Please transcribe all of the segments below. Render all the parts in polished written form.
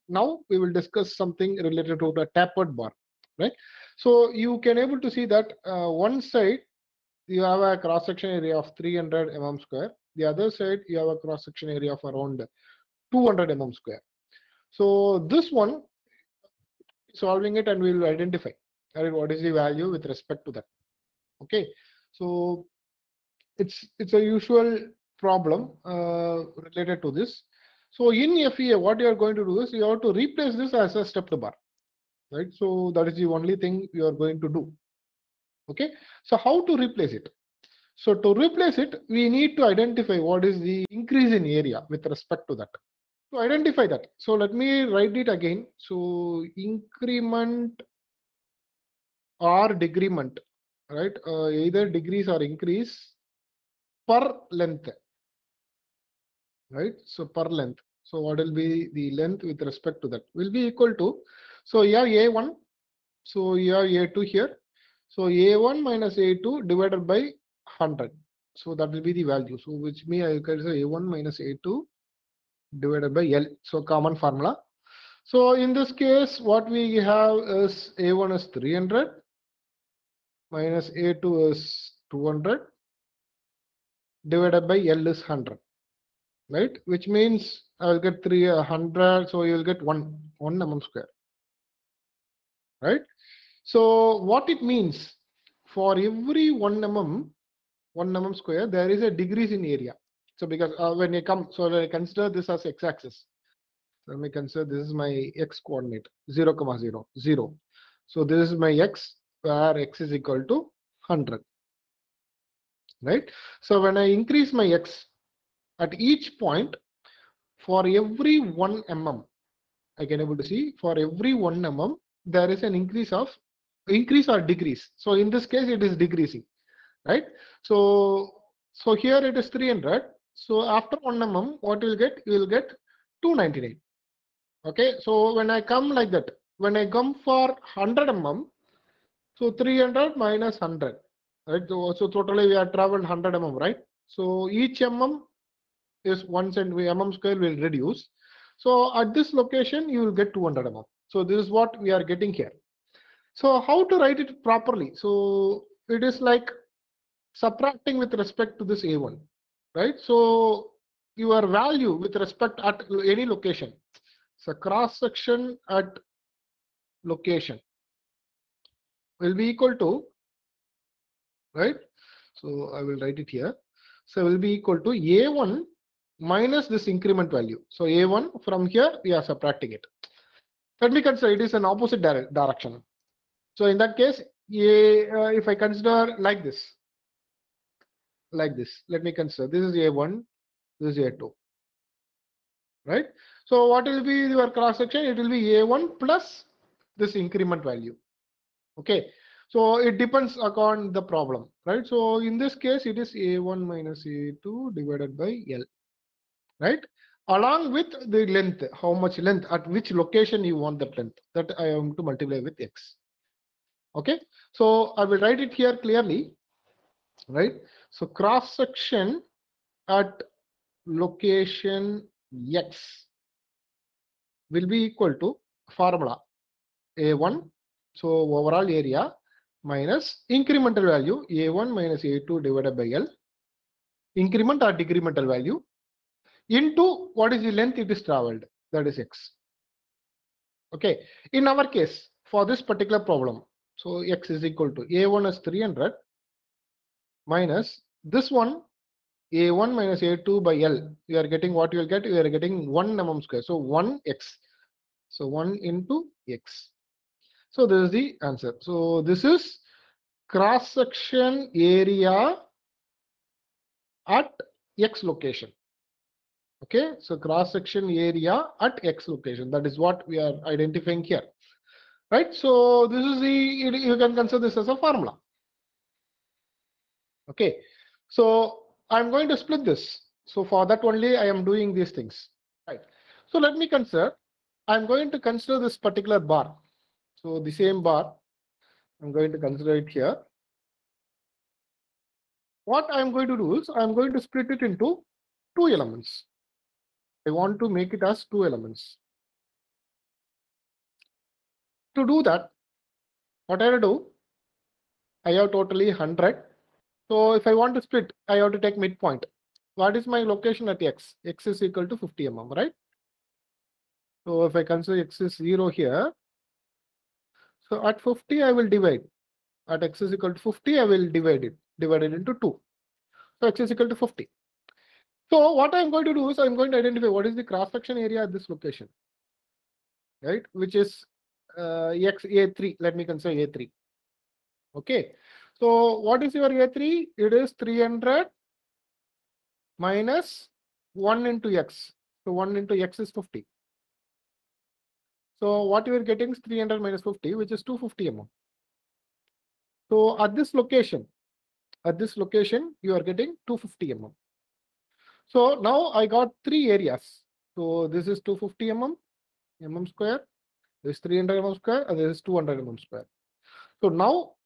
now we will discuss something related to the tapered bar, right? So you can able to see that one side you have a cross section area of 300 mm square. The other side you have a cross section area of around 200 mm square. So this one, solving it, and we will identify what is the value with respect to that. Okay, so it's a usual problem related to this. So in FEA, what you are going to do is you have to replace this as a stepped bar, right? So that is the only thing you are going to do. Okay, so how to replace it? So to replace it, we need to identify what is the increase in area with respect to that. To identify that, so let me write it again. So increment or decrement, right? Either decrease or increase per length, right? So per length. So what will be the length with respect to that? Will be equal to, so you have A1, so you have A2 here. So A1 minus A2 divided by 100. So that will be the value. So which means I can say A1 minus A2 divided by L. So common formula. So in this case, what we have is A1 is 300 minus A2 is 200 divided by L is 100, right? Which means I will get 300, so you will get 1 mm square, right? So what it means, for every 1 mm square, there is a decrease in area. So because when you come, so I consider this as x-axis. So let me consider this is my x coordinate 0, 0, 0. So this is my x, where x is equal to 100, right? So when I increase my x at each point, for every 1 mm, I can able to see for every 1 mm there is an increase or decrease. So in this case it is decreasing, right? So here it is 300. So after 1 mm, what you will get? You will get 299. Okay, so when I come like that, when I come for 100 mm, so 300 minus 100, right? So totally we have traveled 100 mm, right? So each mm is 1 mm square will reduce. So at this location you will get 200 mm. So this is what we are getting here. So how to write it properly? So it is like subtracting with respect to this A1, right? So your value with respect at any location, so cross section at location will be equal to, right? So I will write it here. So will be equal to A1 minus this increment value. So A1 from here we are subtracting it. Let me consider it is an opposite direction. So in that case, if I consider like this, let me consider this is A1, this is A2, right? So what will be your cross section? It will be A1 plus this increment value. Okay, so it depends upon the problem, right? So in this case, it is A1 minus A2 divided by L, right? Along with the length, how much length, at which location you want that length, that I am to multiply with X. Okay, so I will write it here clearly, right? So cross section at location X will be equal to formula A1, so overall area minus incremental value A1 minus A2 divided by L, increment or decremental value, into what is the length it is traveled, that is X. Okay, in our case for this particular problem, so X is equal to A1 is 300 minus this one A1 minus A2 by L. You are getting what you will get, you are getting 1 mm square, so 1x, so 1 into X. So this is the answer. So this is cross section area at X location. Okay, so cross section area at X location, that is what we are identifying here, right? So this is the, you can consider this as a formula. Okay, so I'm going to split this. So for that only I am doing these things, right? So let me consider, I'm going to consider this particular bar. So the same bar, I'm going to consider it here. What I'm going to do is I'm going to split it into two elements. I want to make it as two elements. To do that, what I will do, I have totally 100. So if I want to split, I have to take midpoint. What is my location at x? X is equal to 50 mm, right? So if I consider x is 0 here, so at 50 I will divide. At x is equal to 50, I will divide it into 2. So x is equal to 50. So what I'm going to do is I'm going to identify what is the cross-section area at this location, right? Which is x A3. Let me consider A3. Okay. So what is your A3? It is 300 minus 1 into x. So 1 into x is 50. So what you are getting is 300 minus 50, which is 250 mm. So at this location, you are getting 250 mm. So now I got 3 areas. So this is 250 mm square, this is 300 mm square, and this is 200 mm square. So now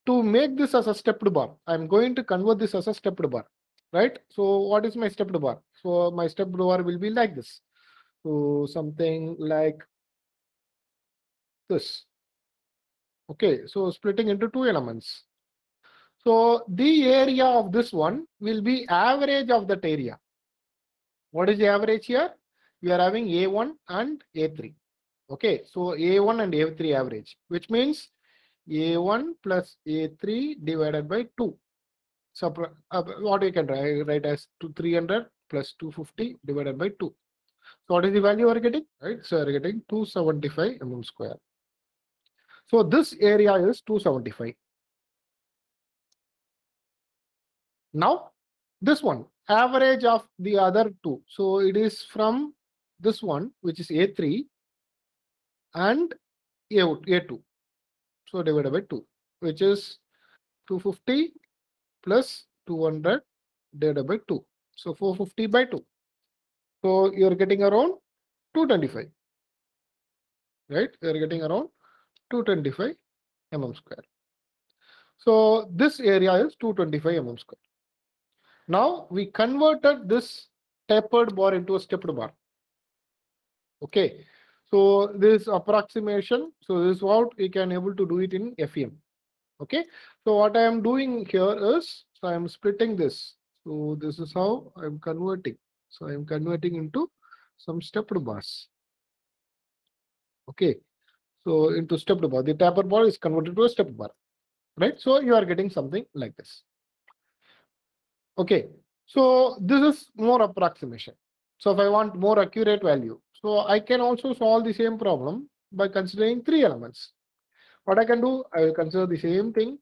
to make this as a stepped bar, I'm going to convert this as a stepped bar, right? So what is my stepped bar? So my stepped bar will be like this. So something like this. Okay, so splitting into 2 elements. So the area of this one will be average of that area. What is the average here? We are having A1 and A3. Okay, so A1 and A3 average, which means A1 plus A3 divided by 2. So what we can write as 300 plus 250 divided by 2. So what is the value we are getting? Right, so we are getting 275 mm square. So this area is 275. Now this one, average of the other two. So it is from this one, which is A3 and A2. So divided by 2, which is 250 plus 200 divided by 2. So 450 by 2. So you're getting around 225. Right? You're getting around 225 mm square. So this area is 225 mm square. Now we converted this tapered bar into a stepped bar. Okay. So this approximation, so this is what we can able to do it in FEM. Okay. So what I am doing here is, so I am splitting this. So this is how I am converting. So I am converting into some stepped bars. Okay. So into stepped bar, the taper bar is converted to a stepped bar, right? So you are getting something like this. Okay. So this is more approximation. So if I want more accurate value, so I can also solve the same problem by considering 3 elements. What I can do, I will consider the same thing.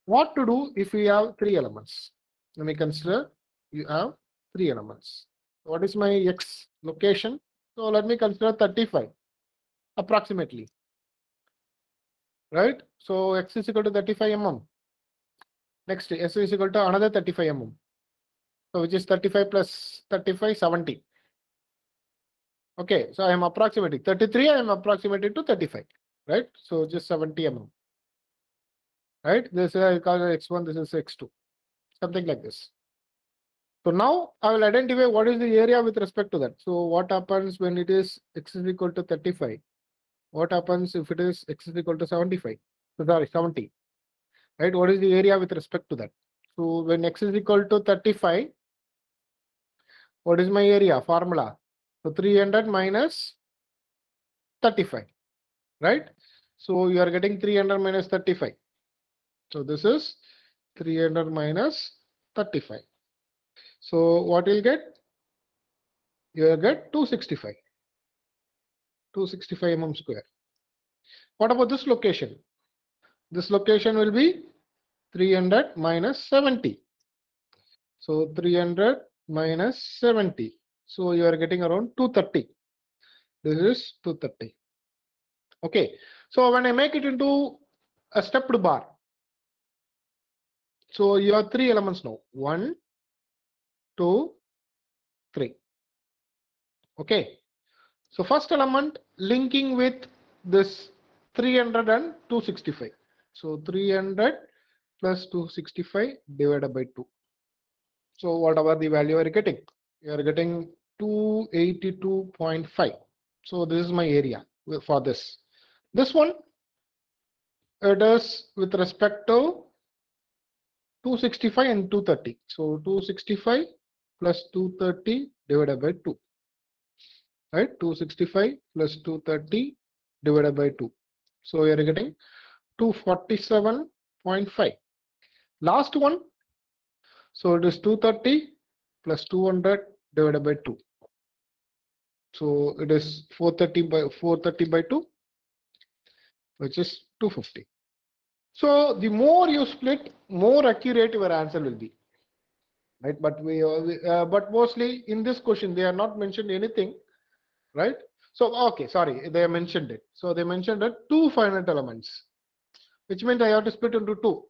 What to do if we have 3 elements? Let me consider you have 3 elements. What is my x location? So let me consider 35 approximately. Right? So x is equal to 35 mm. Next, s is equal to another 35 mm. So which is 35 plus 35, 70. Okay, so I am approximating 33, I am approximating to 35, right? So just 70 mm. Right? This is I call x1, this is x2, something like this. So now I will identify what is the area with respect to that. So what happens when it is x is equal to 35? What happens if it is x is equal to 75? So sorry, 70. Right? What is the area with respect to that? So when x is equal to 35, what is my area? Formula. So 300 minus 35. Right? So you are getting 300 minus 35. So this is 300 minus 35. So what you'll get? You will get 265. 265 mm square. What about this location? This location will be 300 minus 70. So 300 minus 70. So you are getting around 230. This is 230. Okay. So when I make it into a stepped bar, so you have 3 elements now. 1, 2, 3. Okay. So first element linking with this 300 and 265. So 300 plus 265 divided by 2. So whatever the value you are getting, you are getting 282.5. So this is my area for this. This one, it is with respect to 265 and 230. So 265 plus 230 divided by 2. Right? 265 plus 230 divided by 2. So you are getting 247.5. Last one, so it is 230 plus 200 divided by 2. So it is 430 by 2, which is 250. So the more you split, more accurate your answer will be. Right? But but mostly in this question they are not mentioned anything, right? So okay, sorry, they mentioned it. So they mentioned that 2 finite elements, which means I have to split into 2.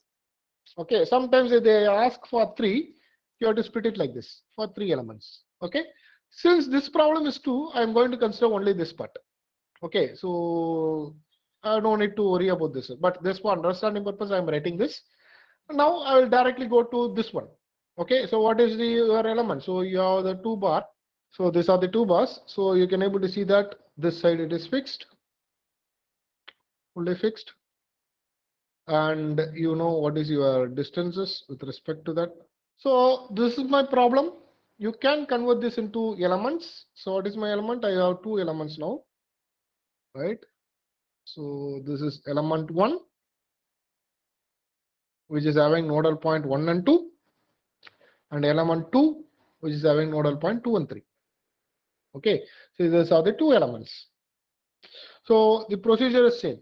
Okay, sometimes if they ask for 3, you have to split it like this for 3 elements. Okay, since this problem is 2, I am going to consider only this part. Okay, so I don't need to worry about this, but this for understanding purpose I am writing this. Now I will directly go to this one. Okay, so what is your element? So you have the 2 bar. So these are the 2 bars. So you can able to see that this side it is fixed, fully fixed, and you know what is your distances with respect to that. So this is my problem. You can convert this into elements. So what is my element? I have 2 elements now, right? So this is element 1, which is having nodal point 1 and 2, and element 2, which is having nodal point 2 and 3. Okay, so these are the 2 elements. So the procedure is same.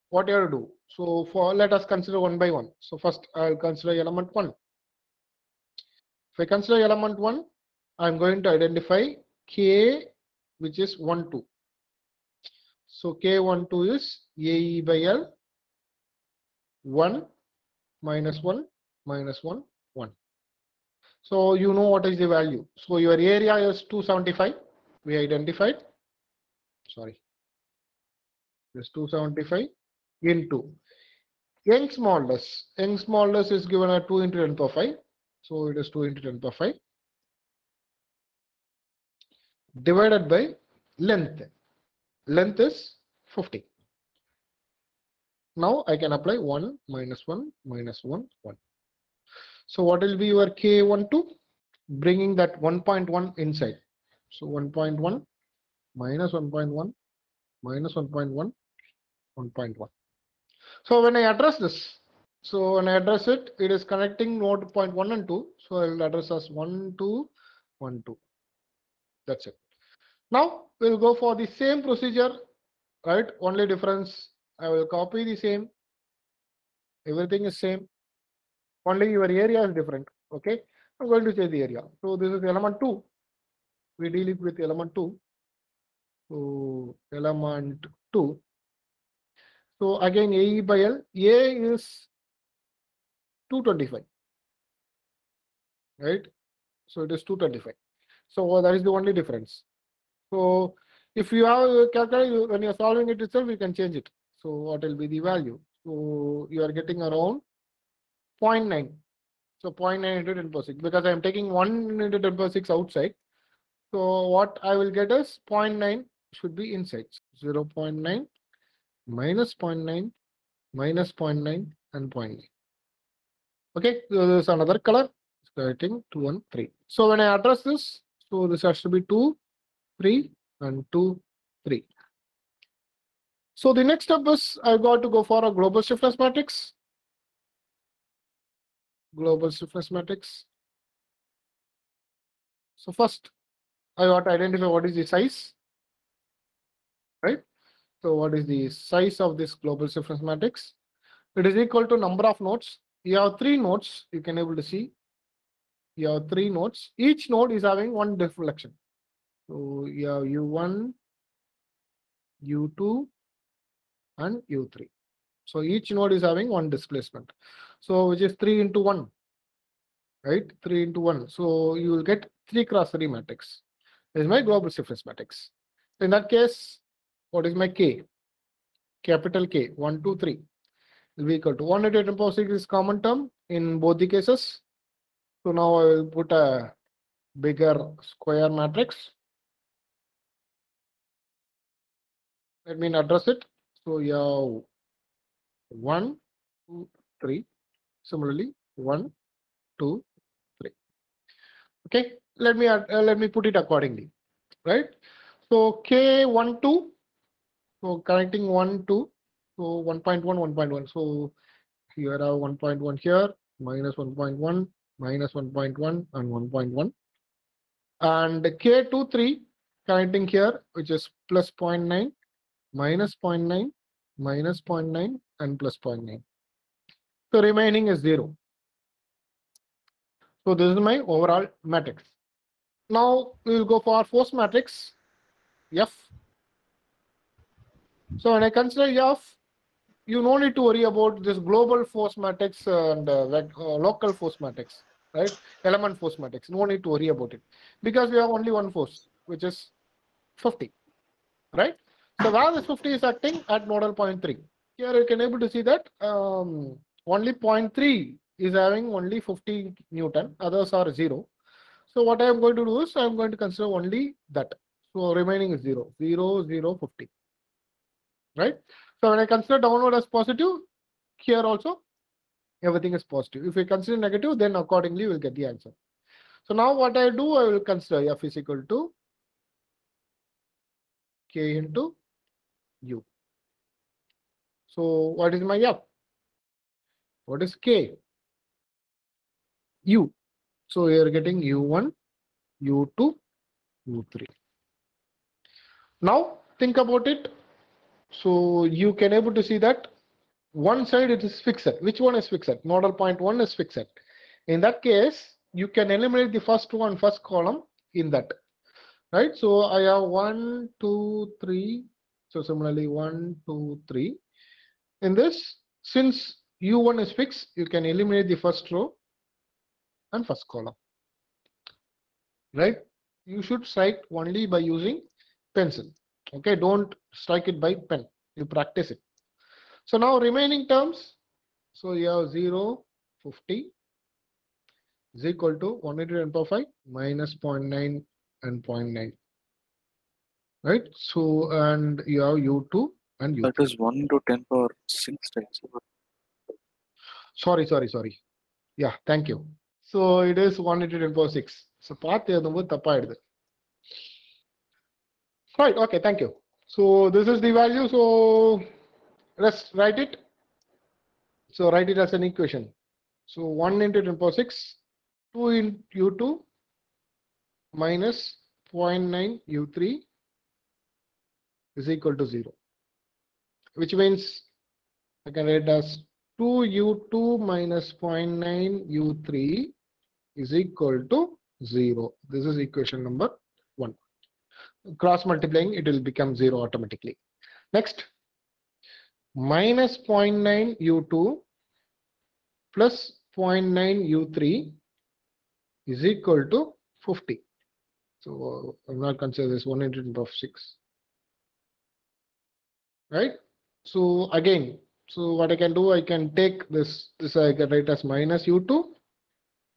What you have to do? So let us consider one by one. So first I'll consider element 1. If I consider element 1, I'm going to identify K, which is 1, 2. So K12 is AE by L 1 minus 1 minus 1 1. So you know what is the value. So your area is 275. We identified. Sorry, this 275 into Young's modulus. Young's modulus is given at 2 into 10 power 5. So it is 2 into 10 power 5 divided by length. Length is 50. Now I can apply 1 minus 1 minus 1 1. So what will be your K12? Bringing that 1.1 inside. So 1.1 minus 1.1 minus 1.1 1.1. So when I address this, so when I address it, it is connecting node point 1 and 2. So I will address as 1 2 1 2. That's it. Now we'll go for the same procedure, right? Only difference, I will copy the same. Everything is same. Only your area is different. Okay. I'm going to change the area. So this is element 2. We deal it with element 2. So element 2. So again AE by L. A is 225. Right? So it is 225. So that is the only difference. So if you have a calculator, when you're solving it itself, you can change it. So what will be the value? So you are getting around 0.9. So 0.9 into 10 power 6, because I am taking 1 into 10 power 6 outside. So what I will get is 0.9 should be inside. 0.9 minus 0.9 minus 0.9 and 0.9. Okay, so there's another color. Starting 2 and 3. So when I address this, so this has to be 2, 3 and 2, 3. So the next step is I got to go for a global stiffness matrix. Global stiffness matrix. So first I got to identify what is the size, right? So what is the size of this global stiffness matrix? It is equal to number of nodes. You have 3 nodes. You can able to see. You have 3 nodes. Each node is having one deflection. So you have U1, U2, and U3. So each node is having one displacement. So which is 3 into 1, right? 3 into 1. So you will get 3 cross 3 matrix. This is my global stiffness matrix. In that case, what is my K? Capital K, 1, 2, 3 will be equal to 1 into 10 power 6 is common term in both the cases. So now I will put a bigger square matrix. Let me address it. So you have 1, 2, 3. Similarly, 1, 2, 3. Okay, let me put it accordingly, right? So K12, so connecting 1, 2, so 1.1, 1.1. So here I have 1.1 here, minus 1.1, minus 1.1, and 1.1. And K23 connecting here, which is plus 0.9, minus 0.9, minus 0.9, and plus 0.9. So remaining is 0. So this is my overall matrix. Now we will go for force matrix F. So when I consider F, you no need to worry about this global force matrix and local force matrix, right? Element force matrix. No need to worry about it because we have only one force, which is 50, right? So where this 50 is acting at nodal point 3. Here you can able to see that only point 3 is having only 50 Newton, others are 0. So what I am going to do is I am going to consider only that. So remaining is 0, 0, 0, 50, right? So when I consider downward as positive, here also everything is positive. If we consider negative, then accordingly we'll get the answer. So now what I do, I will consider F is equal to K into U. So what is my F? What is K? U. So we are getting U1, U2, U3. Now think about it. So you can able to see that one side it is fixed. Which one is fixed? Nodal point 1 is fixed. In that case, you can eliminate the first column in that, right? So I have 1, 2, 3. So similarly 1, 2, 3. In this, since U1 is fixed, you can eliminate the first row and first column, right? You should strike only by using pencil. Okay, don't strike it by pen. You practice it. So now remaining terms. So you have 0, 50 is equal to 1 into 10 power 5 minus 0.9 and 0.9. Right? So and you have U2 and U3. That is 1 into 10 power 6 times. Sorry. Yeah, thank you. So it is 1 into 10 power 6. So path right, okay, thank you. So this is the value. So let's write it. So write it as an equation. So 1 into 10 power 6, 2 into U2 minus 0.9 U3 is equal to 0, which means I can write as 2U2 minus 0.9 U3 is equal to 0. This is equation number 1. Cross multiplying, it will become 0 automatically. Next, minus 0.9 U2 plus 0.9 U3 is equal to 50. So I'm not consider this 1 into 10 power 6. Right? So again, so what I can do, I can take this I can write as minus U2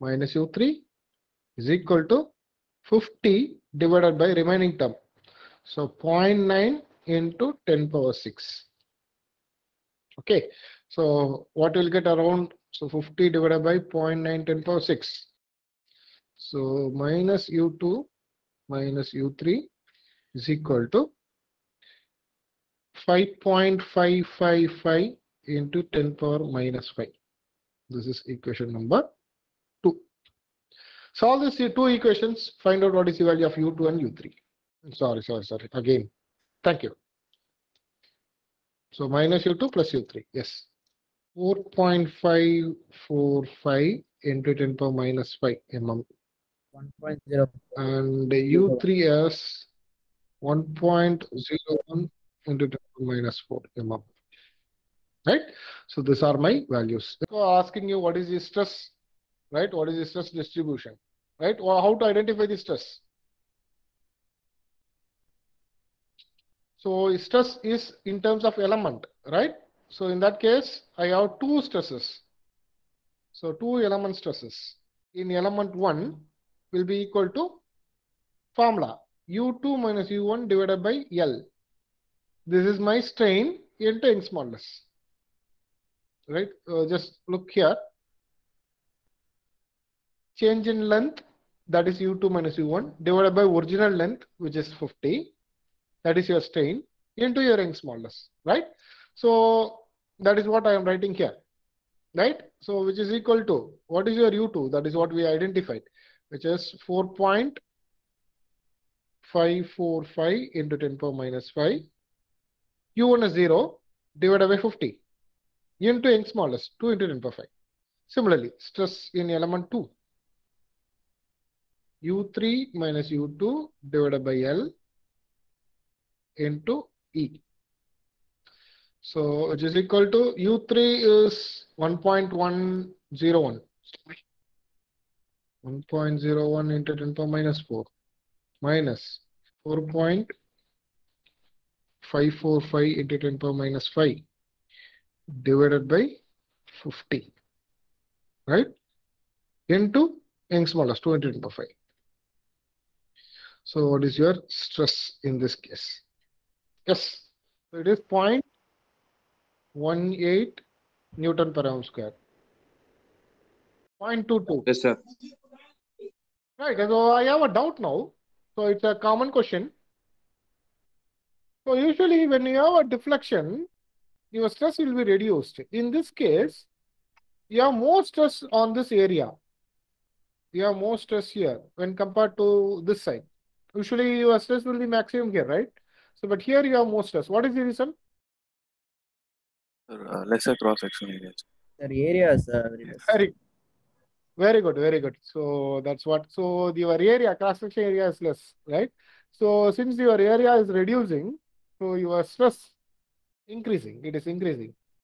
minus U3 is equal to 50 divided by remaining term. So 0.9 into 10 power 6. Okay, so what will get around, so 50 divided by 0.9 10 power 6. So minus U2 minus U3 is equal to 5.555 into 10 power minus 5. This is equation number 2. Solve these two equations, find out what is the value of U2 and U3. Sorry. Again, thank you. So minus U2 plus U3, yes. 4.545 into 10 power minus 5 mm. 1.0. And U3 as 1.01 into 10 power minus 4 mm. Right? So these are my values. So asking you what is the stress, right? What is the stress distribution, right? Or how to identify the stress? So stress is in terms of element, right? So in that case, I have two stresses. So two element stresses. In element 1 will be equal to formula U2 minus U1 divided by L. This is my strain into Young's modulus. Right? Just look here. Change in length, that is U2 minus U1, divided by original length, which is 50. That is your strain, into your Young's modulus. Right? So that is what I am writing here. Right? So which is equal to, what is your U2? That is what we identified, which is 4.545 into 10 power minus 5. U1 is 0 divided by 50 into Young's modulus, 2 into 10 power 5. Similarly, stress in element 2. U3 minus U2 divided by L into E. So which is equal to U3 is 1.101. 1.01 into 10 power minus 4 minus 4.545 into 10 power minus 5 divided by 50. Right? Into Young's modulus, 2 into 10 power 5. So what is your stress in this case? Yes, so it is 0.18 Newton per ounce square. 0.22. Yes, sir. Right, so I have a doubt now. So it's a common question. So usually when you have a deflection, your stress will be reduced. In this case, you have more stress on this area. You have more stress here when compared to this side. Usually your stress will be maximum here, right? So, but here you have more stress. What is the reason? Lesser cross section area. Sir, areas very less. Very good, very good. So that's what. So your area, cross-section area is less, right? So since your area is reducing, so your stress increasing. It is increasing.